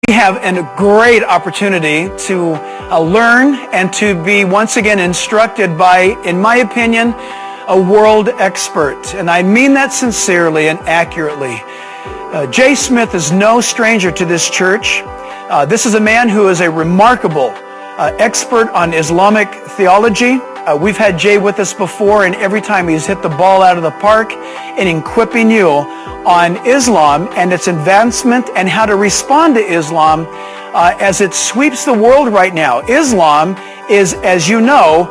We have a great opportunity to learn and to be once again instructed by, in my opinion, a world expert. And I mean that sincerely and accurately. Jay Smith is no stranger to this church. This is a man who is a remarkable expert on Islamic theology. We've had Jay with us before, and every time he's hit the ball out of the park in equipping you on Islam and its advancement and how to respond to Islam as it sweeps the world right now. Islam is, as you know,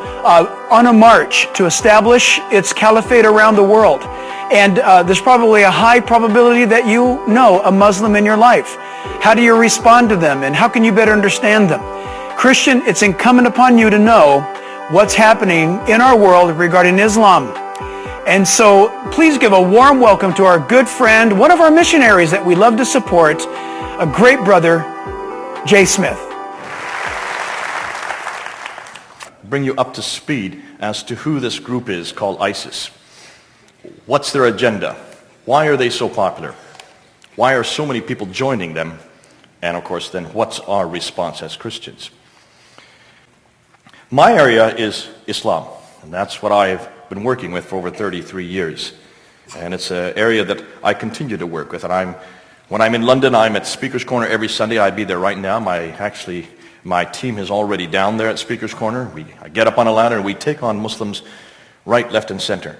on a march to establish its caliphate around the world. And there's probably a high probability that you know a Muslim in your life. How do you respond to them, and how can you better understand them? Christian, it's incumbent upon you to know what's happening in our world regarding Islam. And so please give a warm welcome to our good friend, one of our missionaries that we love to support, a great brother, Jay Smith. Bring you up to speed as to who this group is called ISIS. What's their agenda? Why are they so popular? Why are so many people joining them? And of course, then what's our response as Christians? My area is Islam, and that's what I've been working with for over 33 years. And it's an area that I continue to work with. And when I'm in London, I'm at Speaker's Corner every Sunday. I'd be there right now. My team is already down there at Speaker's Corner. I get up on a ladder and we take on Muslims right, left, and center.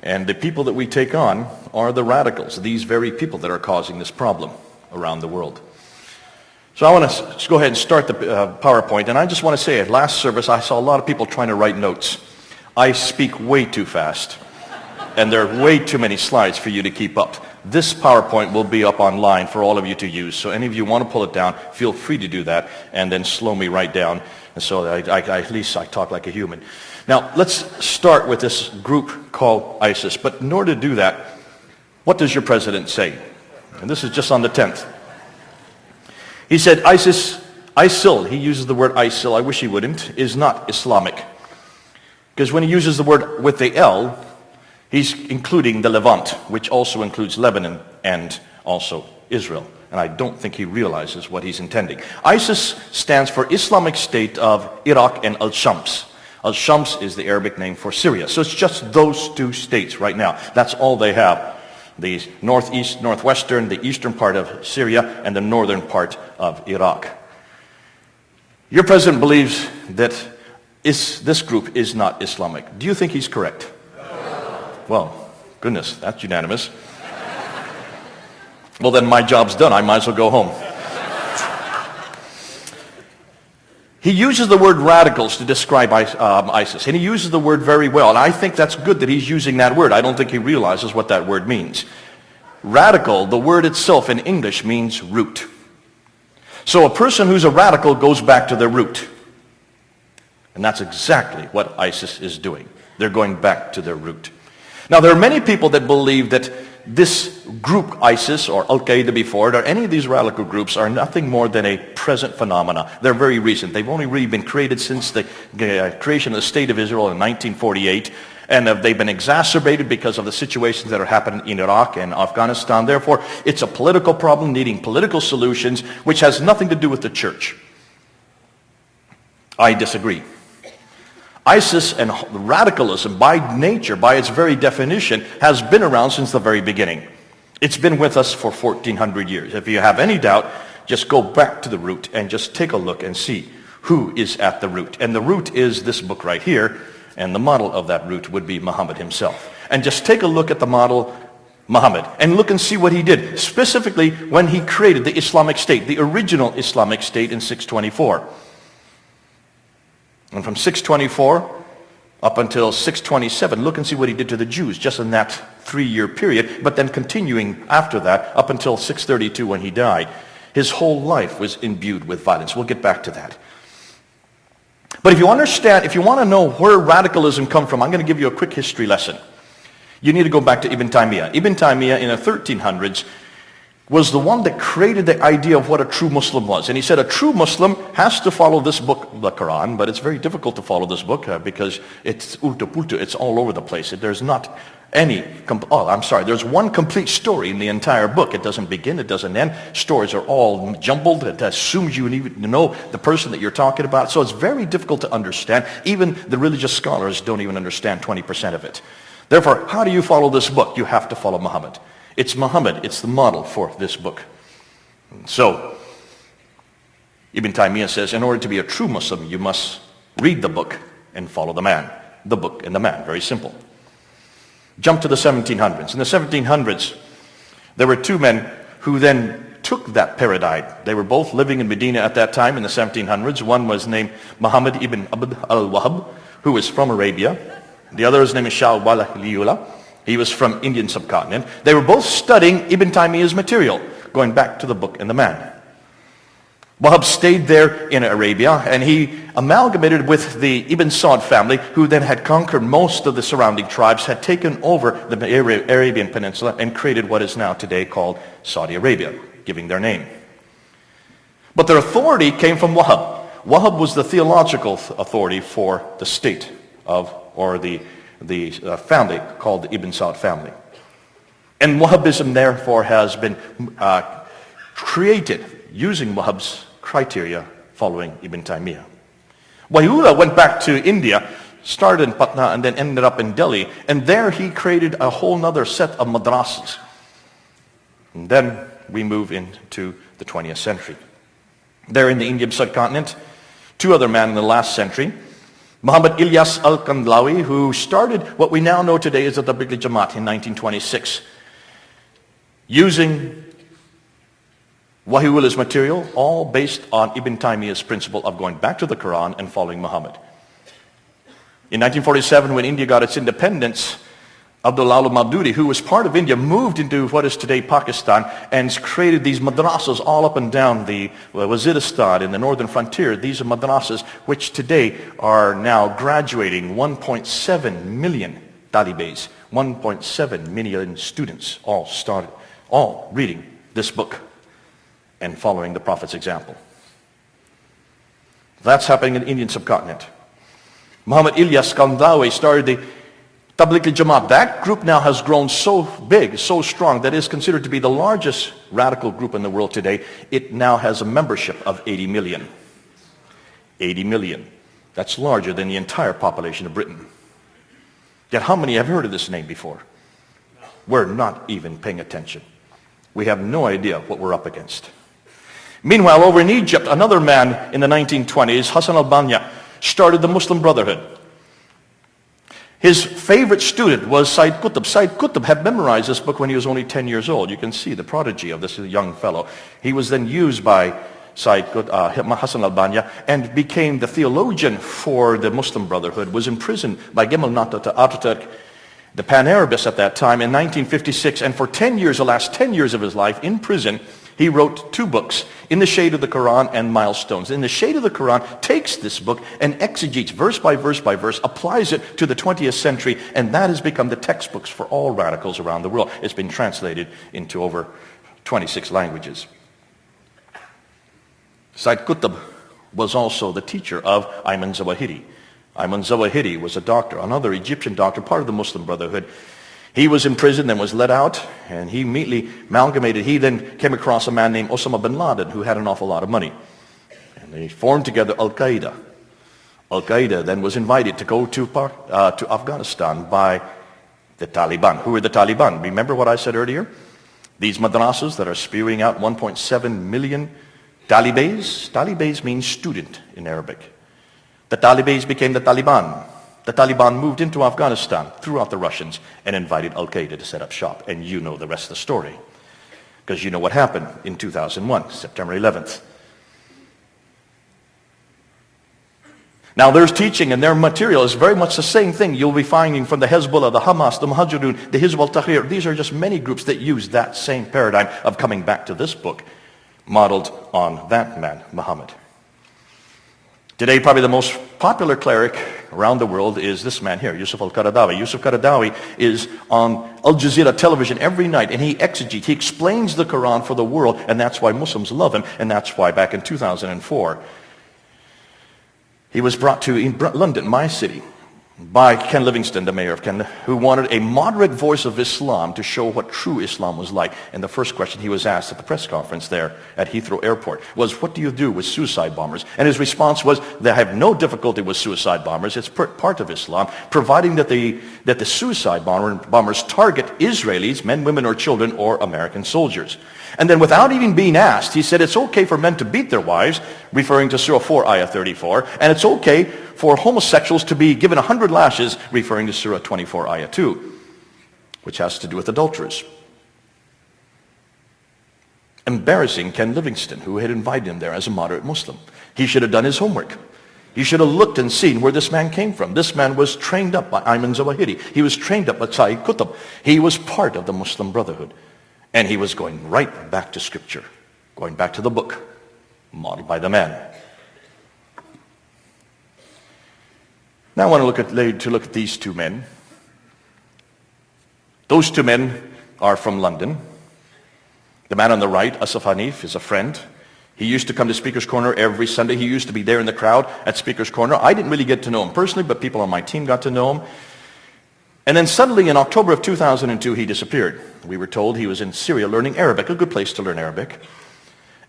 And the people that we take on are the radicals, these very people that are causing this problem around the world. So I want to just go ahead and start the PowerPoint, and I just want to say at last service I saw a lot of people trying to write notes. I speak way too fast, and there are way too many slides for you to keep up. This PowerPoint will be up online for all of you to use, so any of you want to pull it down, feel free to do that, and then slow me right down, and so at least I talk like a human. Now, let's start with this group called ISIS, but in order to do that, what does your president say? And this is just on the 10th. He said ISIL, he uses the word ISIL, I wish he wouldn't, is not Islamic. Because when he uses the word with the L, he's including the Levant, which also includes Lebanon and also Israel. And I don't think he realizes what he's intending. ISIS stands for Islamic State of Iraq and Al-Shams. Al-Shams is the Arabic name for Syria. So it's just those two states right now. That's all they have. The northeast, northwestern, the eastern part of Syria, and the northern part of Iraq. Your president believes that this group is not Islamic. Do you think he's correct? No. Well, goodness, that's unanimous. Well, then my job's done. I might as well go home. He uses the word radicals to describe ISIS, and he uses the word very well, and I think that's good that he's using that word. I don't think he realizes what that word means. Radical, the word itself in English means root. So a person who's a radical goes back to their root. And that's exactly what ISIS is doing. They're going back to their root. Now, there are many people that believe that this group, ISIS or Al-Qaeda before it, or any of these radical groups are nothing more than a present phenomena. They're very recent. They've only really been created since the creation of the State of Israel in 1948, and they've been exacerbated because of the situations that are happening in Iraq and Afghanistan. Therefore, it's a political problem needing political solutions, which has nothing to do with the church. I disagree. ISIS and radicalism, by nature, by its very definition, has been around since the very beginning. It's been with us for 1,400 years. If you have any doubt, just go back to the root and just take a look and see who is at the root. And the root is this book right here, and the model of that root would be Muhammad himself. And just take a look at the model Muhammad and look and see what he did, specifically when he created the Islamic State, the original Islamic State in 624. And from 624 up until 627, look and see what he did to the Jews just in that 3-year period, but then continuing after that up until 632 when he died. His whole life was imbued with violence. We'll get back to that. But if you understand, if you want to know where radicalism comes from, I'm going to give you a quick history lesson. You need to go back to Ibn Taymiyyah. Ibn Taymiyyah in the 1300s was the one that created the idea of what a true Muslim was. And he said a true Muslim has to follow this book, the Quran, but it's very difficult to follow this book because it's ulta-pulta, it's all over the place. There's not There's one complete story in the entire book. It doesn't begin, it doesn't end. Stories are all jumbled. It assumes you need to know the person that you're talking about. So it's very difficult to understand. Even the religious scholars don't even understand 20% of it. Therefore, how do you follow this book? You have to follow Muhammad. It's Muhammad. It's the model for this book. So, Ibn Taymiyyah says, in order to be a true Muslim, you must read the book and follow the man. The book and the man. Very simple. Jump to the 1700s. In the 1700s, there were two men who then took that paradigm. They were both living in Medina at that time in the 1700s. One was named Muhammad ibn Abd al-Wahhab, who was from Arabia. The other's name is Shah al-Waliyullah. He was from Indian subcontinent. They were both studying Ibn Taymiyyah's material, going back to the book and the man. Wahhab stayed there in Arabia, and he amalgamated with the Ibn Saud family, who then had conquered most of the surrounding tribes, had taken over the Arabian Peninsula, and created what is now today called Saudi Arabia, giving their name. But their authority came from Wahhab. Wahhab was the theological authority for the state or the family called the Ibn Saud family. And Wahhabism therefore has been created using Wahhab's criteria following Ibn Taymiyyah. Wahiyullah went back to India, started in Patna, and then ended up in Delhi. And there he created a whole other set of madrasas. And then we move into the 20th century. There in the Indian subcontinent, two other men in the last century, Muhammad Ilyas al-Kandhlawi, who started what we now know today as the Tabligh Jamaat in 1926, using Wahiullah's material, all based on Ibn Taymiyyah's principle of going back to the Quran and following Muhammad. In 1947, when India got its independence, Abdullah al-Maududi, who was part of India, moved into what is today Pakistan and created these madrasas all up and down the Waziristan in the northern frontier. These are madrasas which today are now graduating 1.7 million talibés, 1.7 million students, all reading this book and following the Prophet's example. That's happening in the Indian subcontinent. Muhammad Ilyas Kandhlawi started the Tabligh Jamaat. That group now has grown so big, so strong, that it is considered to be the largest radical group in the world today. It now has a membership of 80 million. 80 million. That's larger than the entire population of Britain. Yet how many have heard of this name before? We're not even paying attention. We have no idea what we're up against. Meanwhile, over in Egypt, another man in the 1920s, Hassan al-Banna, started the Muslim Brotherhood. His favorite student was Sayyid Qutb. Sayyid Qutb had memorized this book when he was only 10 years old. You can see the prodigy of this young fellow. He was then used by Hassan al-Banna and became the theologian for the Muslim Brotherhood, was imprisoned by Gamal Ataturk, the Pan-Arabist at that time, in 1956. And for 10 years, the last 10 years of his life in prison, he wrote two books, In the Shade of the Quran and Milestones. In the Shade of the Quran takes this book and exegetes verse by verse by verse, applies it to the 20th century, and that has become the textbooks for all radicals around the world. It's been translated into over 26 languages. Sayyid Qutb was also the teacher of Ayman Zawahiri. Ayman Zawahiri was a doctor, another Egyptian doctor, part of the Muslim Brotherhood. He was in prison and was let out, and he immediately amalgamated. He then came across a man named Osama bin Laden, who had an awful lot of money. And they formed together Al-Qaeda. Al-Qaeda then was invited to go to Afghanistan by the Taliban. Who are the Taliban? Remember what I said earlier? These madrasas that are spewing out 1.7 million talibés. Talibés means student in Arabic. The talibés became the Taliban. The Taliban moved into Afghanistan, threw out the Russians, and invited Al-Qaeda to set up shop. And you know the rest of the story, because you know what happened in 2001, September 11th. Now their teaching and their material is very much the same thing you'll be finding from the Hezbollah, the Hamas, the Muhajirun, the Hizb al-Tahrir. These are just many groups that use that same paradigm of coming back to this book, modeled on that man, Muhammad. Today, probably the most popular cleric around the world is this man here, Yusuf al-Qaradawi. Yusuf Qaradawi is on Al Jazeera television every night, and he exegetes, he explains the Quran for the world, and that's why Muslims love him, and that's why back in 2004, he was brought to London, my city, by Ken Livingstone, the mayor of Ken, who wanted a moderate voice of Islam to show what true Islam was like. And the first question he was asked at the press conference there at Heathrow Airport was, what do you do with suicide bombers? And his response was, they have no difficulty with suicide bombers. It's part of Islam, providing that the suicide bombers target Israelis, men, women, or children, or American soldiers. And then without even being asked, he said it's okay for men to beat their wives, referring to Surah 4, Ayah 34, and it's okay for homosexuals to be given 100 lashes, referring to Surah 24, Ayah 2, which has to do with adulterers. Embarrassing Ken Livingstone, who had invited him there as a moderate Muslim. He should have done his homework. He should have looked and seen where this man came from. This man was trained up by Ayman Zawahiri. He was trained up by Sayyid Qutb. He was part of the Muslim Brotherhood. And he was going right back to Scripture, going back to the book, modeled by the man. Now I want to look at these two men. Those two men are from London. The man on the right, Asaf Hanif, is a friend. He used to come to Speaker's Corner every Sunday. He used to be there in the crowd at Speaker's Corner. I didn't really get to know him personally, but people on my team got to know him. And then suddenly in October of 2002, he disappeared. We were told he was in Syria learning Arabic, a good place to learn Arabic.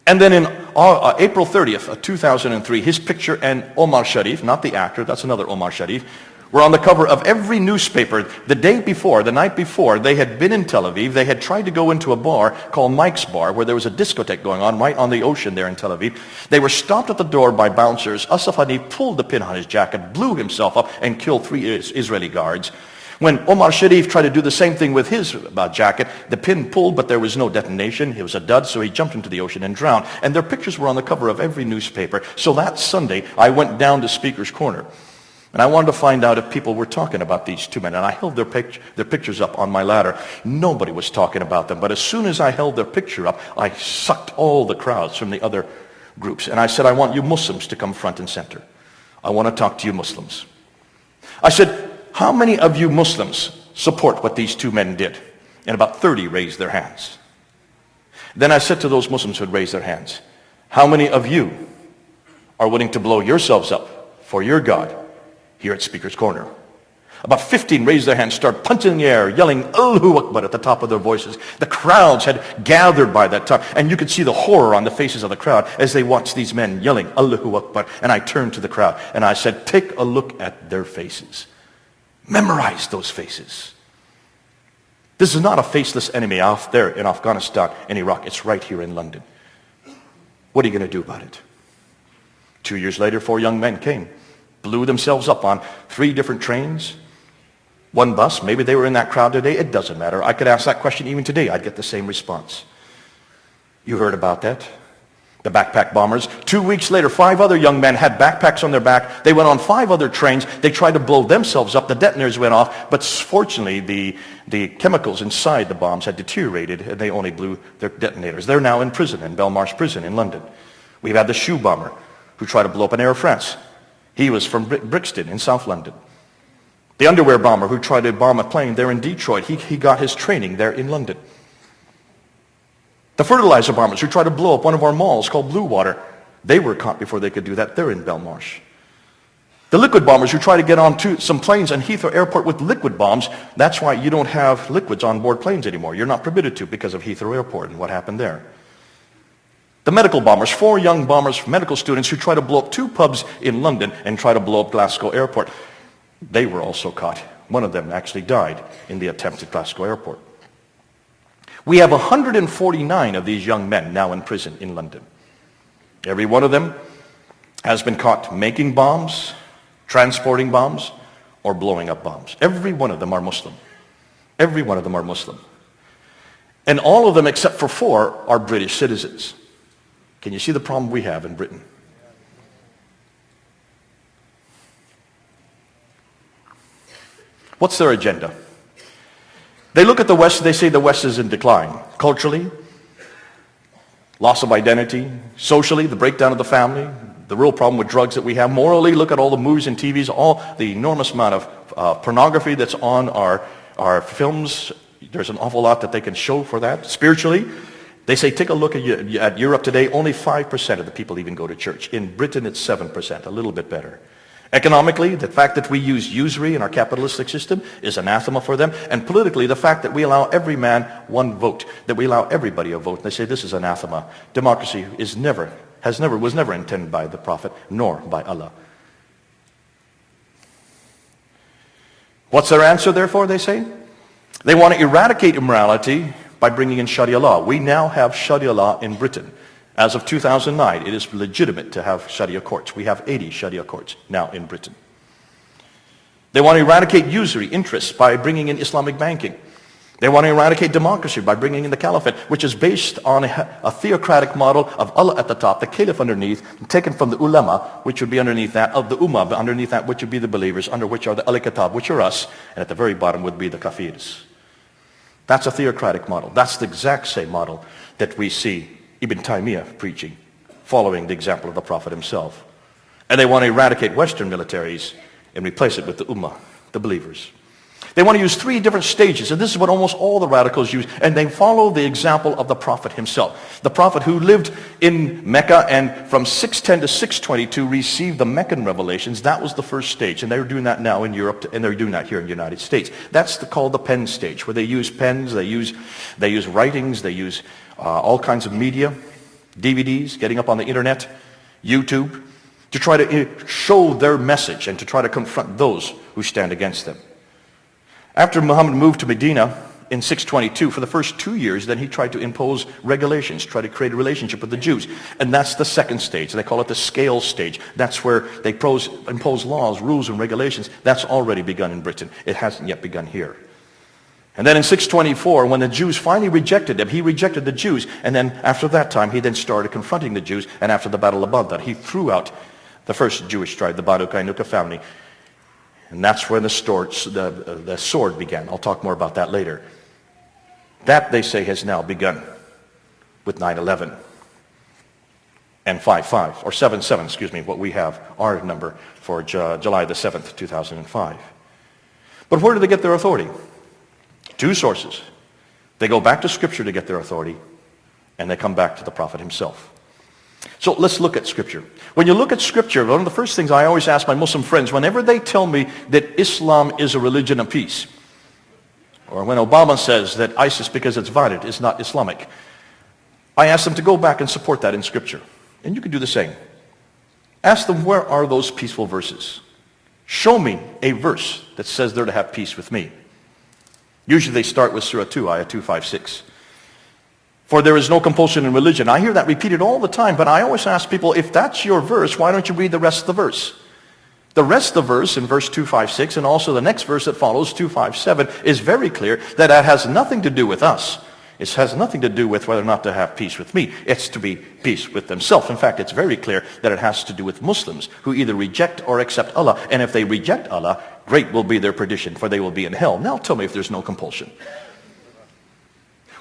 And then in April 30th of 2003, his picture and Omar Sharif, not the actor, that's another Omar Sharif, were on the cover of every newspaper. The night before, they had been in Tel Aviv. They had tried to go into a bar called Mike's Bar, where there was a discotheque going on right on the ocean there in Tel Aviv. They were stopped at the door by bouncers. Asaf Hanif pulled the pin on his jacket, blew himself up, and killed 3 Israeli guards. When Omar Sharif tried to do the same thing with his jacket, the pin pulled, but there was no detonation. It was a dud, so he jumped into the ocean and drowned. And their pictures were on the cover of every newspaper. So that Sunday, I went down to Speaker's Corner. And I wanted to find out if people were talking about these two men. And I held their pictures up on my ladder. Nobody was talking about them. But as soon as I held their picture up, I sucked all the crowds from the other groups. And I said, I want you Muslims to come front and center. I want to talk to you Muslims. I said, how many of you Muslims support what these two men did? And about 30 raised their hands. Then I said to those Muslims who had raised their hands, how many of you are willing to blow yourselves up for your God here at Speaker's Corner? About 15 raised their hands, started punching in the air, yelling Allahu Akbar at the top of their voices. The crowds had gathered by that time, and you could see the horror on the faces of the crowd as they watched these men yelling Allahu Akbar. And I turned to the crowd and I said, take a look at their faces. Memorize those faces. This is not a faceless enemy out there in Afghanistan and Iraq. It's right here in London. What are you going to do about it? 2 years later, 4 young men came, blew themselves up on 3 different trains, 1 bus. Maybe they were in that crowd today. It doesn't matter. I could ask that question even today. I'd get the same response. You heard about that? The backpack bombers. 2 weeks later, 5 other young men had backpacks on their back. They went on 5 other trains. They tried to blow themselves up. The detonators went off, but fortunately the chemicals inside the bombs had deteriorated and they only blew their detonators. They're now in prison, in Belmarsh prison in London. We've had the shoe bomber who tried to blow up an Air France. He was from Brixton in South London. The underwear bomber who tried to bomb a plane there in Detroit, he got his training there in London. The fertilizer bombers who tried to blow up one of our malls called Blue Water, they were caught before they could do that. They're in Belmarsh. The liquid bombers who tried to get onto some planes on Heathrow Airport with liquid bombs, that's why you don't have liquids on board planes anymore. You're not permitted to because of Heathrow Airport and what happened there. The medical bombers, 4 young bombers, medical students who tried to blow up 2 pubs in London and tried to blow up Glasgow Airport. They were also caught. One of them actually died in the attempt at Glasgow Airport. We have 149 of these young men now in prison in London. Every one of them has been caught making bombs, transporting bombs, or blowing up bombs. Every one of them are Muslim. Every one of them are Muslim. And all of them except for 4 are British citizens. Can you see the problem we have in Britain? What's their agenda? They look at the West, they say the West is in decline. Culturally, loss of identity. Socially, the breakdown of the family. The real problem with drugs that we have. Morally, look at all the movies and TVs, all the enormous amount of pornography that's on our films. There's an awful lot that they can show for that. Spiritually, they say take a look at Europe today. Only 5% of the people even go to church. In Britain, it's 7%, a little bit better. Economically, the fact that we use usury in our capitalistic system is anathema for them. And politically, the fact that we allow every man one vote, that we allow everybody a vote, and they say this is anathema. Democracy was never intended by the Prophet, nor by Allah. What's their answer, therefore, they say? They want to eradicate immorality by bringing in Sharia law. We now have Sharia law in Britain. As of 2009, it is legitimate to have Sharia courts. We have 80 Sharia courts now in Britain. They want to eradicate usury, interest, by bringing in Islamic banking. They want to eradicate democracy by bringing in the caliphate, which is based on a theocratic model of Allah at the top, the caliph underneath, taken from the ulama, which would be underneath that, of the ummah, but underneath that which would be the believers, under which are the al-kitab, which are us, and at the very bottom would be the kafirs. That's a theocratic model. That's the exact same model that we see Ibn Taymiyyah preaching, following the example of the Prophet himself. And they want to eradicate Western militaries and replace it with the ummah, the believers. They want to use 3 different stages, and this is what almost all the radicals use, and they follow the example of the Prophet himself. The Prophet who lived in Mecca and from 610 to 622 received the Meccan revelations. That was the first stage, and they're doing that now in Europe, and they're doing that here in the United States. That's called the pen stage, where they use pens, they use writings, they use all kinds of media, DVDs, getting up on the internet, YouTube, to try to show their message and to try to confront those who stand against them. After Muhammad moved to Medina in 622, for the first 2 years, then he tried to impose regulations, try to create a relationship with the Jews. And that's the second stage. They call it the scale stage. That's where they impose laws, rules, and regulations. That's already begun in Britain. It hasn't yet begun here. And then in 624, when the Jews finally rejected him, he rejected the Jews. And then after that time, he then started confronting the Jews. And after the Battle of Badr, he threw out the first Jewish tribe, the Banu Qaynuqa family. And that's when the sword began. I'll talk more about that later. That, they say, has now begun with 9/11 and 5/5, or 7/7, excuse me, what we have, our number for July the 7th, 2005. But where do they get their authority? 2 sources. They go back to Scripture to get their authority, and they come back to the Prophet himself. So let's look at Scripture. When you look at Scripture, one of the first things I always ask my Muslim friends, whenever they tell me that Islam is a religion of peace, or when Obama says that ISIS, because it's violent, is not Islamic, I ask them to go back and support that in Scripture. And you can do the same. Ask them, where are those peaceful verses? Show me a verse that says they're to have peace with me. Usually they start with Surah 2, Ayah 256. For there is no compulsion in religion. I hear that repeated all the time, but I always ask people, if that's your verse, why don't you read the rest of the verse? The rest of the verse in verse 256, and also the next verse that follows, 257, is very clear that that has nothing to do with us. It has nothing to do with whether or not to have peace with me. It's to be peace with themselves. In fact, it's very clear that it has to do with Muslims who either reject or accept Allah. And if they reject Allah, great will be their perdition, for they will be in hell. Now tell me if there's no compulsion.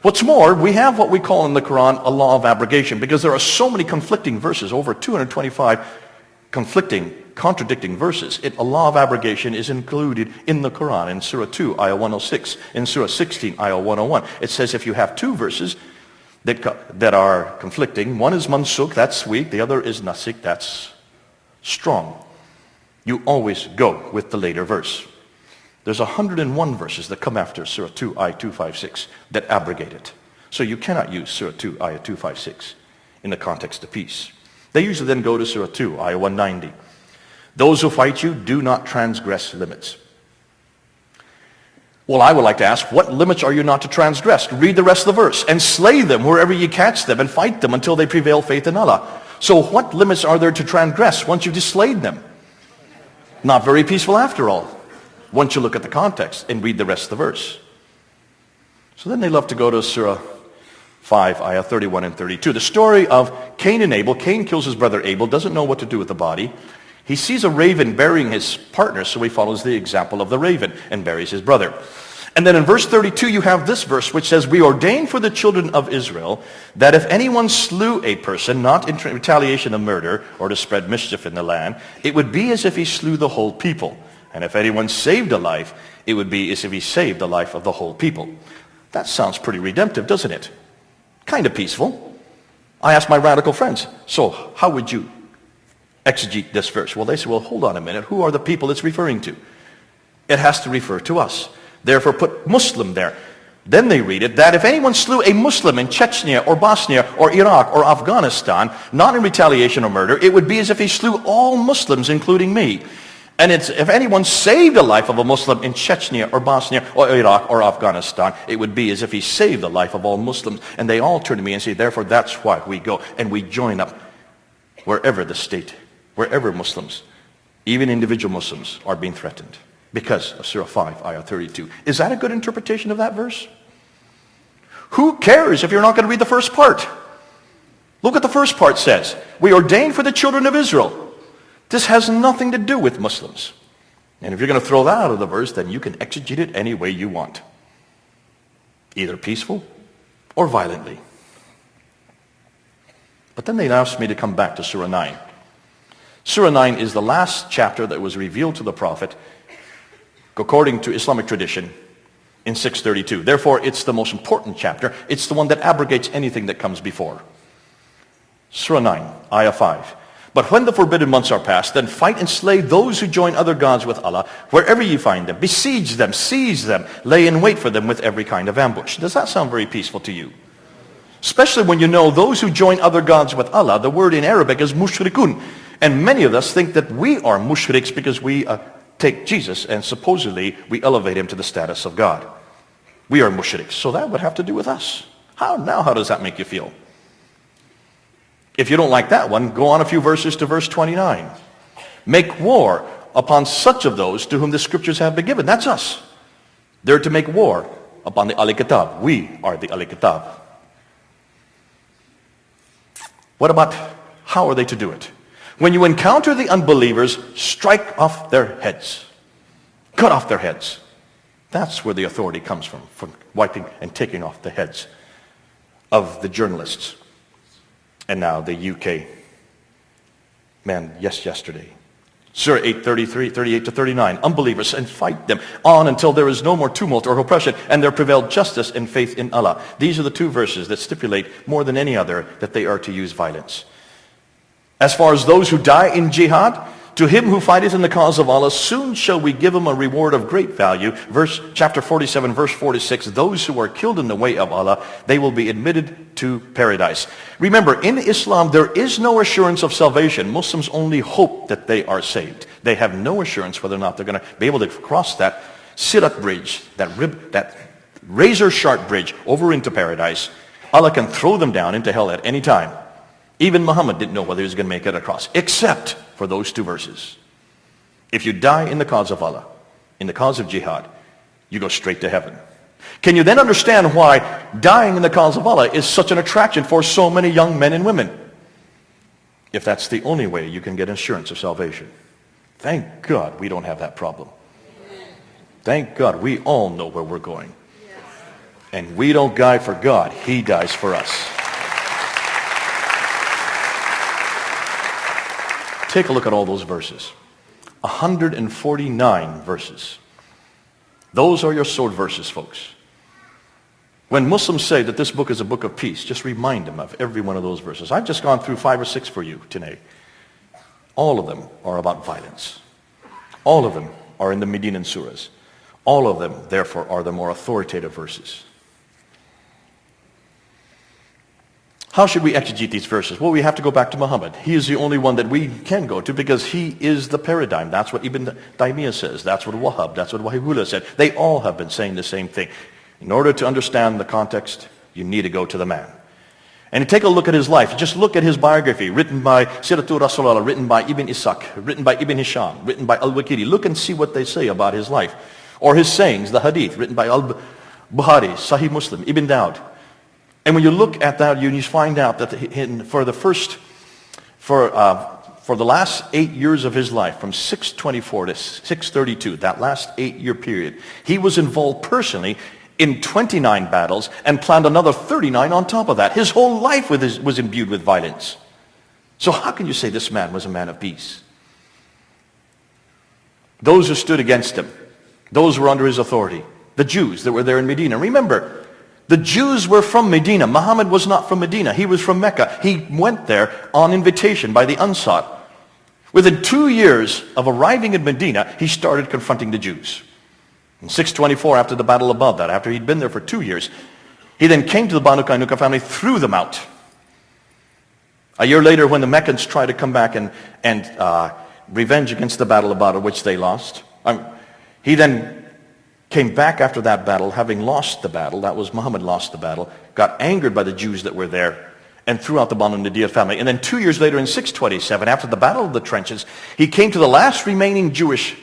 What's more, we have what we call in the Quran a law of abrogation, because there are so many conflicting verses, over 225 contradicting verses. A law of abrogation is included in the Quran in Surah 2, Ayah 106, in Surah 16, Ayah 101. It says if you have 2 verses that are conflicting, one is mansukh, that's weak, the other is nasikh, that's strong. You always go with the later verse. There's 101 verses that come after Surah 2, Ayah 256 that abrogate it. So you cannot use Surah 2, Ayah 256 in the context of peace. They usually then go to Surah 2, Ayah 190. Those who fight you do not transgress limits. Well, I would like to ask, what limits are you not to transgress? Read the rest of the verse. And slay them wherever you catch them and fight them until they prevail faith in Allah. So what limits are there to transgress once you've just slayed them? Not very peaceful after all, once you look at the context and read the rest of the verse. So then they love to go to Surah 5, Ayah 31 and 32. The story of Cain and Abel. Cain kills his brother Abel, doesn't know what to do with the body. He sees a raven burying his partner, so he follows the example of the raven and buries his brother. And then in verse 32 you have this verse which says, we ordain for the children of Israel that if anyone slew a person, not in retaliation of murder or to spread mischief in the land, it would be as if he slew the whole people. And if anyone saved a life, it would be as if he saved the life of the whole people. That sounds pretty redemptive, doesn't it? Kind of peaceful. I asked my radical friends, so how would you exegete this verse? Well, they say, well, hold on a minute. Who are the people it's referring to? It has to refer to us. Therefore, put Muslim there. Then they read it that if anyone slew a Muslim in Chechnya or Bosnia or Iraq or Afghanistan, not in retaliation or murder, it would be as if he slew all Muslims, including me. And it's if anyone saved the life of a Muslim in Chechnya or Bosnia or Iraq or Afghanistan, it would be as if he saved the life of all Muslims. And they all turn to me and say, therefore, that's why we go and we join up wherever the state, wherever Muslims, even individual Muslims, are being threatened. Because of Surah 5, Ayah 32. Is that a good interpretation of that verse? Who cares if you're not going to read the first part? Look what the first part says. We ordained for the children of Israel. This has nothing to do with Muslims. And if you're going to throw that out of the verse, then you can exegete it any way you want. Either peaceful or violently. But then they asked me to come back to Surah 9. Surah 9 is the last chapter that was revealed to the Prophet according to Islamic tradition in 632. Therefore, it's the most important chapter. It's the one that abrogates anything that comes before. Surah 9, Ayah 5. But when the forbidden months are past, then fight and slay those who join other gods with Allah, wherever you find them. Besiege them, seize them, lay in wait for them with every kind of ambush. Does that sound very peaceful to you? Especially when you know those who join other gods with Allah, the word in Arabic is mushrikun. And many of us think that we are mushriks because we take Jesus and supposedly we elevate him to the status of God. We are mushriks. So that would have to do with us. How does that make you feel? If you don't like that one, go on a few verses to verse 29. Make war upon such of those to whom the scriptures have been given. That's us. They're to make war upon the Al-Kitab. We are the Al-Kitab. What about how are they to do it? When you encounter the unbelievers, strike off their heads. Cut off their heads. That's where the authority comes from wiping and taking off the heads of the journalists. And now the UK man, yesterday. Surah 8:33, 38 to 39. Unbelievers, and fight them on until there is no more tumult or oppression, and there prevail justice and faith in Allah. These are the two verses that stipulate more than any other that they are to use violence. As far as those who die in jihad, to him who fighteth in the cause of Allah, soon shall we give him a reward of great value. Chapter 47, verse 46, those who are killed in the way of Allah, they will be admitted to paradise. Remember, in Islam, there is no assurance of salvation. Muslims only hope that they are saved. They have no assurance whether or not they're going to be able to cross that Sirat bridge, that razor-sharp bridge over into paradise. Allah can throw them down into hell at any time. Even Muhammad didn't know whether he was going to make it across, except for those two verses. If you die in the cause of Allah, in the cause of jihad, you go straight to heaven. Can you then understand why dying in the cause of Allah is such an attraction for so many young men and women? If that's the only way you can get assurance of salvation. Thank God we don't have that problem. Thank God we all know where we're going. And we don't die for God, He dies for us. Take a look at all those verses. 149 verses. Those are your sword verses, folks. When Muslims say that this book is a book of peace, just remind them of every one of those verses. I've just gone through 5 or 6 for you today. All of them are about violence. All of them are in the Medinan surahs. All of them, therefore, are the more authoritative verses. How should we exegete these verses? Well, we have to go back to Muhammad. He is the only one that we can go to because he is the paradigm. That's what Ibn Taymiyyah says. That's what Wahhab, that's what Wahibullah said. They all have been saying the same thing. In order to understand the context, you need to go to the man. And you take a look at his life. Just look at his biography, written by Siratul Rasulullah, written by Ibn Ishaq, written by Ibn Hisham, written by Al-Waqidi. Look and see what they say about his life. Or his sayings, the hadith, written by Al-Bukhari, Sahih Muslim, Ibn Dawud. And when you look at that, you find out that for the last 8 years of his life, from 624 to 632, that last 8-year period, he was involved personally in 29 battles and planned another 39 on top of that. His whole life was imbued with violence. So how can you say this man was a man of peace? Those who stood against him, those who were under his authority, the Jews that were there in Medina. Remember, the Jews were from Medina. Muhammad was not from Medina. He was from Mecca. He went there on invitation by the Ansar. Within 2 years of arriving in Medina, he started confronting the Jews. In 624, after the battle of Baghdad, after he'd been there for 2 years, he then came to the Banu Qaynuqa family, threw them out. A year later, when the Meccans tried to come back and revenge against the battle of Badr, which they lost, he then came back after that battle, having lost the battle. That was Muhammad lost the battle, got angered by the Jews that were there, and threw out the Banu Nadir family. And then 2 years later, in 627, after the Battle of the Trenches, he came to the last remaining Jewish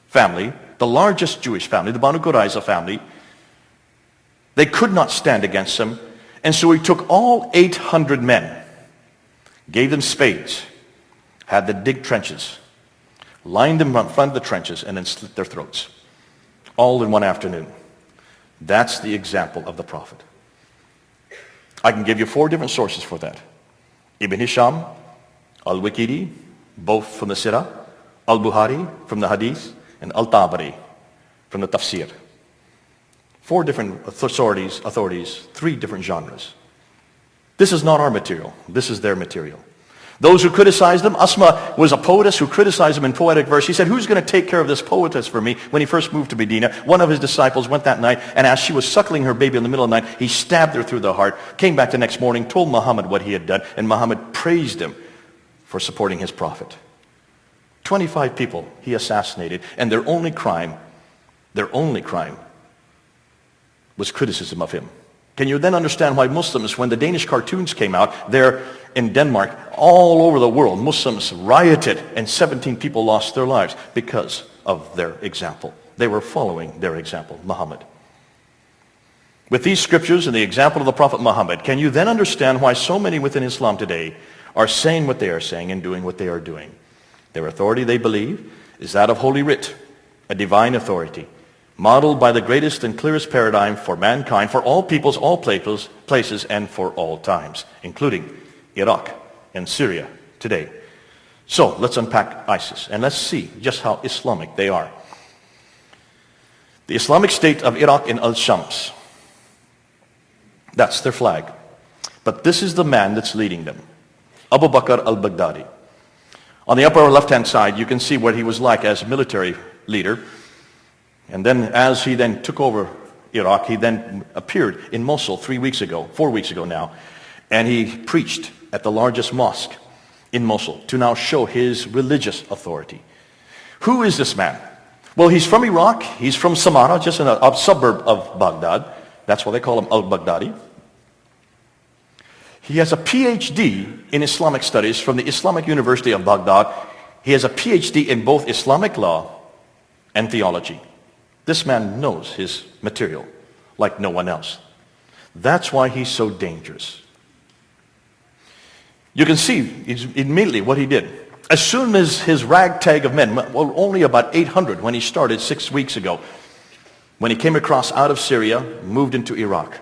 family, the largest Jewish family, the Banu Qurayza family. They could not stand against him, and so he took all 800 men, gave them spades, had them dig trenches, lined them in front of the trenches, and then slit their throats, all in one afternoon. That's the example of the Prophet. I can give you 4 different sources for that. Ibn Hisham, Al-Waqidi, both from the Sirah, Al-Buhari from the Hadith, and Al-Tabari from the Tafsir. 4 different authorities, 3 different genres. This is not our material. This is their material. Those who criticized them, Asma was a poetess who criticized him in poetic verse. He said, who's going to take care of this poetess for me? When he first moved to Medina, one of his disciples went that night, and as she was suckling her baby in the middle of the night, he stabbed her through the heart, came back the next morning, told Muhammad what he had done, and Muhammad praised him for supporting his prophet. 25 people he assassinated, and their only crime was criticism of him. Can you then understand why Muslims, when the Danish cartoons came out there in Denmark, all over the world, Muslims rioted and 17 people lost their lives because of their example. They were following their example, Muhammad. With these scriptures and the example of the Prophet Muhammad, can you then understand why so many within Islam today are saying what they are saying and doing what they are doing? Their authority, they believe, is that of Holy Writ, a divine authority, modeled by the greatest and clearest paradigm for mankind, for all peoples, all places, and for all times, including Iraq and Syria today. So let's unpack ISIS, and let's see just how Islamic they are. The Islamic State of Iraq in Al-Shams, that's their flag. But this is the man that's leading them, Abu Bakr al-Baghdadi. On the upper left-hand side, you can see what he was like as a military leader. And then as he then took over Iraq, he then appeared in Mosul 4 weeks ago now, and he preached at the largest mosque in Mosul to now show his religious authority. Who is this man? Well, he's from Iraq. He's from Samarra, just in a suburb of Baghdad. That's why they call him al-Baghdadi. He has a PhD in Islamic studies from the Islamic University of Baghdad. He has a PhD in both Islamic law and theology. This man knows his material like no one else. That's why he's so dangerous. You can see immediately what he did. As soon as his ragtag of men, well, only about 800 when he started 6 weeks ago, when he came across out of Syria, moved into Iraq.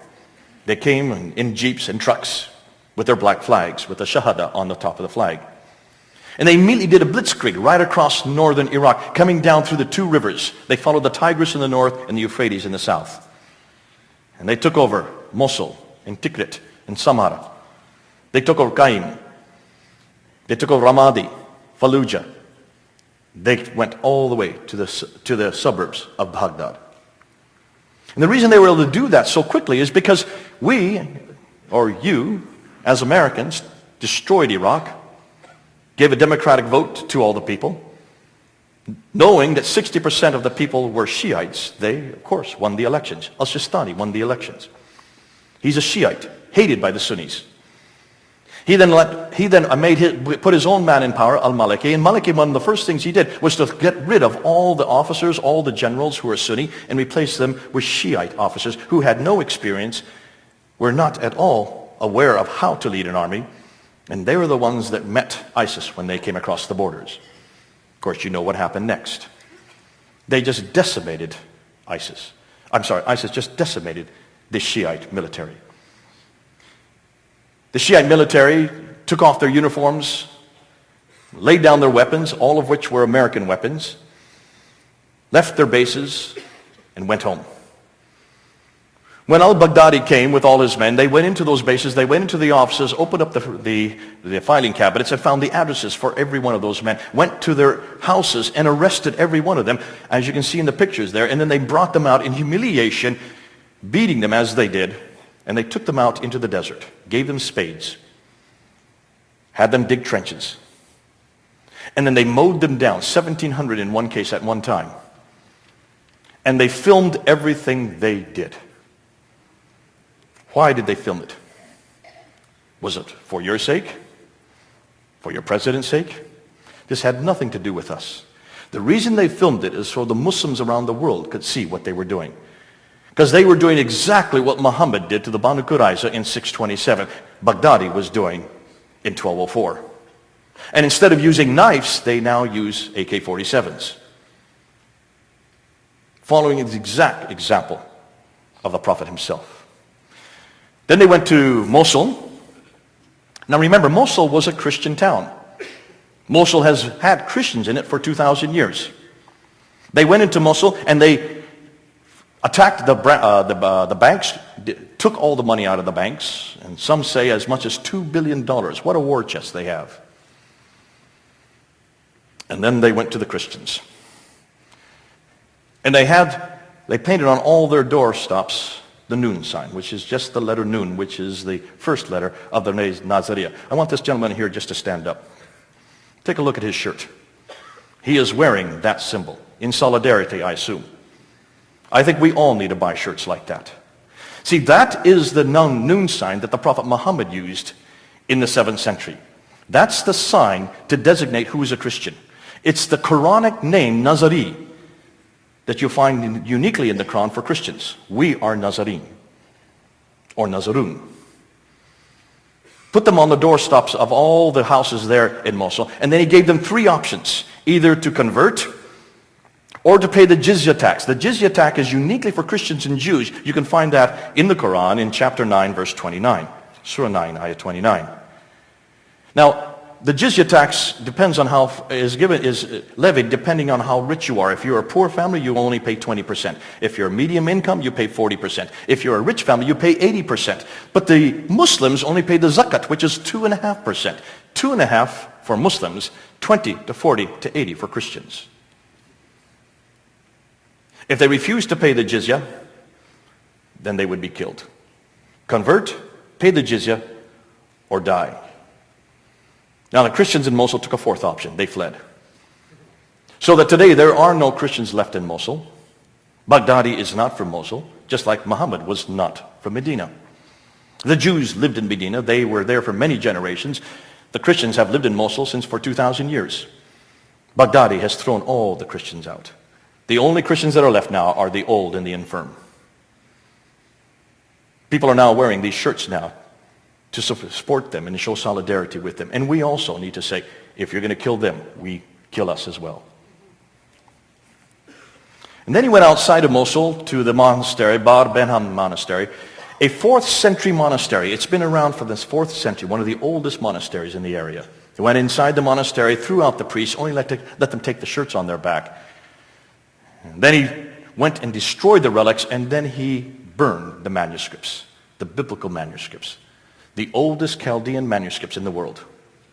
They came in jeeps and trucks with their black flags, with the Shahada on the top of the flag. And they immediately did a blitzkrieg right across northern Iraq, coming down through the 2 rivers. They followed the Tigris in the north and the Euphrates in the south. And they took over Mosul and Tikrit and Samarra. They took over Qaim. They took over Ramadi, Fallujah. They went all the way to the suburbs of Baghdad. And the reason they were able to do that so quickly is because we, or you, as Americans, destroyed Iraq, gave a democratic vote to all the people, knowing that 60% of the people were Shiites. They, of course, won the elections. Al-Sistani won the elections. He's a Shiite, hated by the Sunnis. He then put his own man in power, al-Maliki, and Maliki, one of the first things he did was to get rid of all the officers, all the generals who were Sunni, and replace them with Shiite officers who had no experience, were not at all aware of how to lead an army, and they were the ones that met ISIS when they came across the borders. Of course, you know what happened next. They just decimated ISIS. ISIS just decimated the Shiite military. The Shiite military took off their uniforms, laid down their weapons, all of which were American weapons, left their bases, and went home. When al-Baghdadi came with all his men, they went into those bases, they went into the offices, opened up the filing cabinets and found the addresses for every one of those men, went to their houses and arrested every one of them, as you can see in the pictures there, and then they brought them out in humiliation, beating them as they did, and they took them out into the desert, gave them spades, had them dig trenches, and then they mowed them down, 1,700 in one case at one time, and they filmed everything they did. Why did they film it? Was it for your sake? For your president's sake? This had nothing to do with us. The reason they filmed it is so the Muslims around the world could see what they were doing. Because they were doing exactly what Muhammad did to the Banu Qurayza in 627. Baghdadi was doing in 1204. And instead of using knives, they now use AK-47s. Following the exact example of the Prophet himself. Then they went to Mosul. Now remember, Mosul was a Christian town. Mosul has had Christians in it for 2,000 years. They went into Mosul and they attacked the banks, took all the money out of the banks, and some say as much as $2 billion. What a war chest they have. And then they went to the Christians. And they painted on all their doorstops the Nun sign, which is just the letter Nun, which is the first letter of the Nazariya. I want this gentleman here just to stand up. Take a look at his shirt. He is wearing that symbol, in solidarity, I assume. I think we all need to buy shirts like that. See, that is the Nun sign that the Prophet Muhammad used in the 7th century. That's the sign to designate who is a Christian. It's the Quranic name, Nazari, that you find uniquely in the Quran for Christians. We are Nazarene, or Nazarun. Put them on the doorstops of all the houses there in Mosul, and then he gave them 3 options, either to convert or to pay the jizya tax. The jizya tax is uniquely for Christians and Jews. You can find that in the Quran in chapter 9, verse 29, Surah 9, ayah 29. Now, the jizya tax depends on how is levied depending on how rich you are. If you're a poor family, you only pay 20%. If you're a medium income, you pay 40%. If you're a rich family, you pay 80%. But the Muslims only pay the zakat, which is 2.5%. 2.5 for Muslims, 20 to 40 to 80 for Christians. If they refuse to pay the jizya, then they would be killed. Convert, pay the jizya, or die. Now the Christians in Mosul took a 4th option. They fled. So that today there are no Christians left in Mosul. Baghdadi is not from Mosul, just like Muhammad was not from Medina. The Jews lived in Medina. They were there for many generations. The Christians have lived in Mosul since for 2,000 years. Baghdadi has thrown all the Christians out. The only Christians that are left now are the old and the infirm. People are now wearing these shirts now to support them and to show solidarity with them. And we also need to say, if you're going to kill them, we kill us as well. And then he went outside of Mosul to the monastery, Bar Benham Monastery, a 4th century monastery. It's been around for this 4th century, one of the oldest monasteries in the area. He went inside the monastery, threw out the priests, only let them take the shirts on their back. And then he went and destroyed the relics, and then he burned the manuscripts, the biblical manuscripts. The oldest Chaldean manuscripts in the world,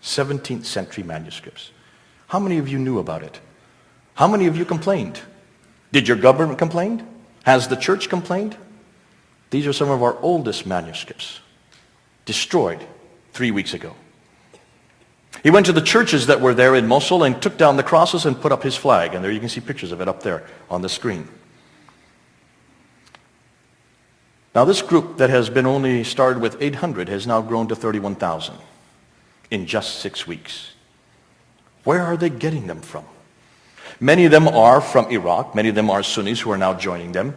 17th century manuscripts. How many of you knew about it? How many of you complained? Did your government complain? Has the church complained? These are some of our oldest manuscripts, destroyed 3 weeks ago. He went to the churches that were there in Mosul and took down the crosses and put up his flag. And there you can see pictures of it up there on the screen. Now this group that has been only started with 800 has now grown to 31,000 in just 6 weeks. Where are they getting them from? Many of them are from Iraq. Many of them are Sunnis who are now joining them.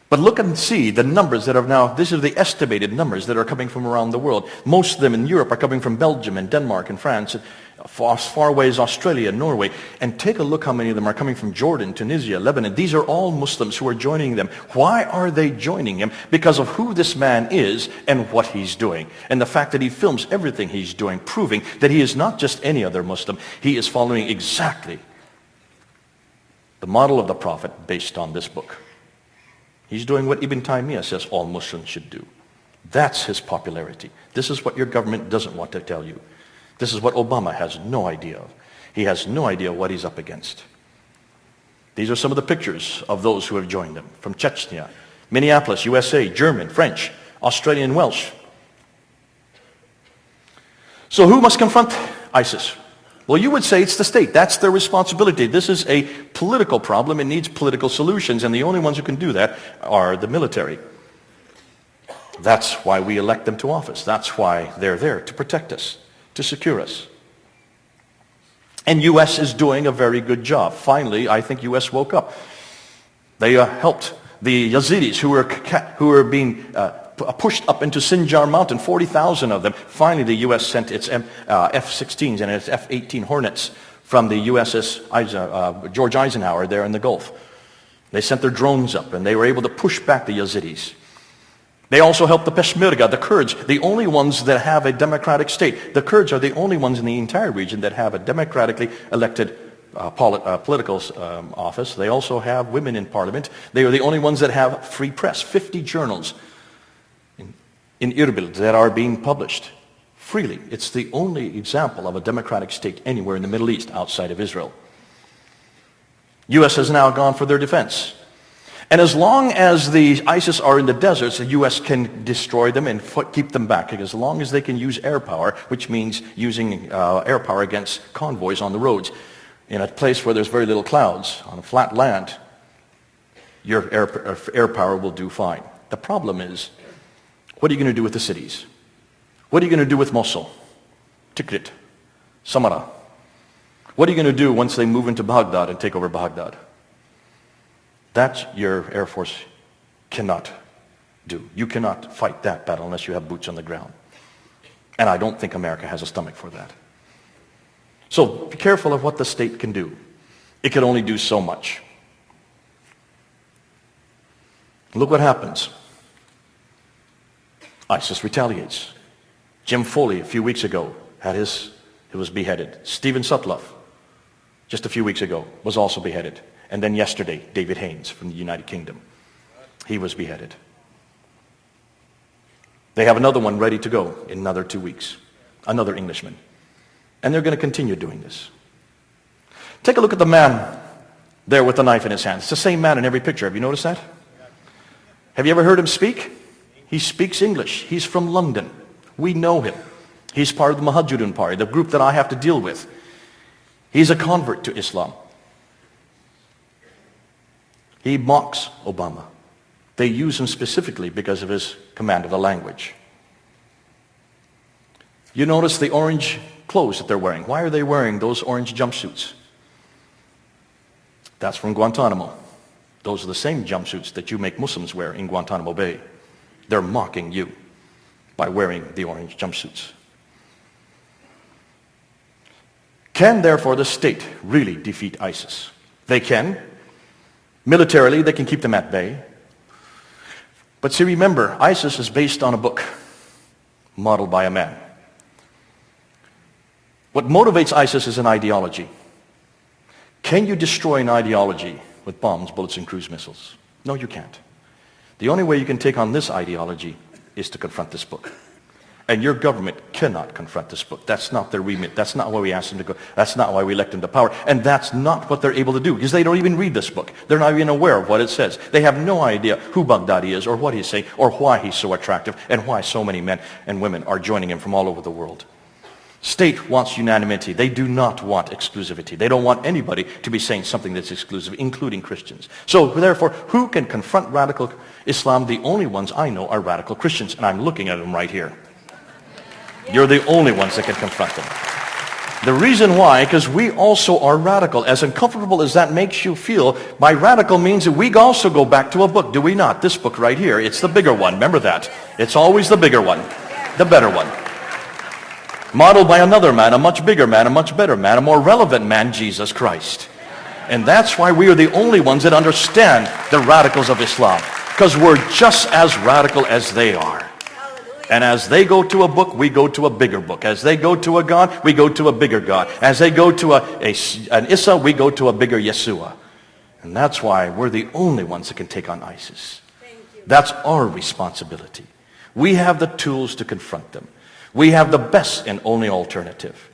But look and see the numbers that are now, these are the estimated numbers that are coming from around the world. Most of them in Europe are coming from Belgium and Denmark and France, and as far away as Australia and Norway. And take a look how many of them are coming from Jordan, Tunisia, Lebanon. These are all Muslims who are joining them. Why are they joining him? Because of who this man is and what he's doing. And the fact that he films everything he's doing, proving that he is not just any other Muslim. He is following exactly the model of the Prophet based on this book. He's doing what Ibn Taymiyyah says all Muslims should do. That's his popularity. This is what your government doesn't want to tell you. This is what Obama has no idea of. He has no idea what he's up against. These are some of the pictures of those who have joined them. From Chechnya, Minneapolis, USA, German, French, Australian, Welsh. So who must confront ISIS? Well, you would say it's the state. That's their responsibility. This is a political problem. It needs political solutions, and the only ones who can do that are the military. That's why we elect them to office. That's why they're there, to protect us, to secure us. And U.S. is doing a very good job. Finally, I think U.S. woke up. They helped the Yazidis who were being pushed up into Sinjar Mountain, 40,000 of them. Finally, the U.S. sent its F-16s and its F-18 Hornets from the USS George Eisenhower there in the Gulf. They sent their drones up, and they were able to push back the Yazidis. They also helped the Peshmerga, the Kurds, the only ones that have a democratic state. The Kurds are the only ones in the entire region that have a democratically elected political office. They also have women in parliament. They are the only ones that have free press. 50 journals in Erbil that are being published freely. It's the only example of a democratic state anywhere in the Middle East outside of Israel. U.S. has now gone for their defense. And as long as the ISIS are in the deserts, the U.S. can destroy them and keep them back. As long as they can use air power, which means using air power against convoys on the roads, in a place where there's very little clouds, on a flat land, your air power will do fine. The problem is, what are you going to do with the cities? What are you going to do with Mosul, Tikrit, Samarra? What are you going to do once they move into Baghdad and take over Baghdad? That your Air Force cannot do. You cannot fight that battle unless you have boots on the ground. And I don't think America has a stomach for that. So be careful of what the state can do. It can only do so much. Look what happens. ISIS retaliates. Jim Foley a few weeks ago he was beheaded. Stephen Sutcliffe just a few weeks ago was also beheaded. And then yesterday, David Haynes from the United Kingdom. He was beheaded. They have another one ready to go in another 2 weeks. Another Englishman. And they're going to continue doing this. Take a look at the man there with the knife in his hand. It's the same man in every picture. Have you noticed that? Have you ever heard him speak? He speaks English. He's from London. We know him. He's part of the Muhajirun party, the group that I have to deal with. He's a convert to Islam. He mocks Obama. They use him specifically because of his command of the language. You notice the orange clothes that they're wearing. Why are they wearing those orange jumpsuits? That's from Guantanamo. Those are the same jumpsuits that you make Muslims wear in Guantanamo Bay. They're mocking you by wearing the orange jumpsuits. Can, therefore, the state really defeat ISIS? They can. Militarily, they can keep them at bay. But see, remember, ISIS is based on a book modeled by a man. What motivates ISIS is an ideology. Can you destroy an ideology with bombs, bullets, and cruise missiles? No, you can't. The only way you can take on this ideology is to confront this book. And your government cannot confront this book. That's not their remit. That's not why we asked them to go. That's not why we elect them to power. And that's not what they're able to do, because they don't even read this book. They're not even aware of what it says. They have no idea who Baghdadi is, or what he's saying, or why he's so attractive, and why so many men and women are joining him from all over the world. State wants unanimity. They do not want exclusivity. They don't want anybody to be saying something that's exclusive, including Christians. So therefore, who can confront radical Islam? The only ones I know are radical Christians, and I'm looking at them right here. You're the only ones that can confront them. The reason why, because we also are radical. As uncomfortable as that makes you feel, by radical means that we also go back to a book, do we not? This book right here, it's the bigger one. Remember that. It's always the bigger one, the better one. Modeled by another man, a much bigger man, a much better man, a more relevant man, Jesus Christ. And that's why we are the only ones that understand the radicals of Islam, because we're just as radical as they are. And as they go to a book, we go to a bigger book. As they go to a God, we go to a bigger God. As they go to an Isa, we go to a bigger Yeshua. And that's why we're the only ones that can take on ISIS. That's our responsibility. We have the tools to confront them. We have the best and only alternative.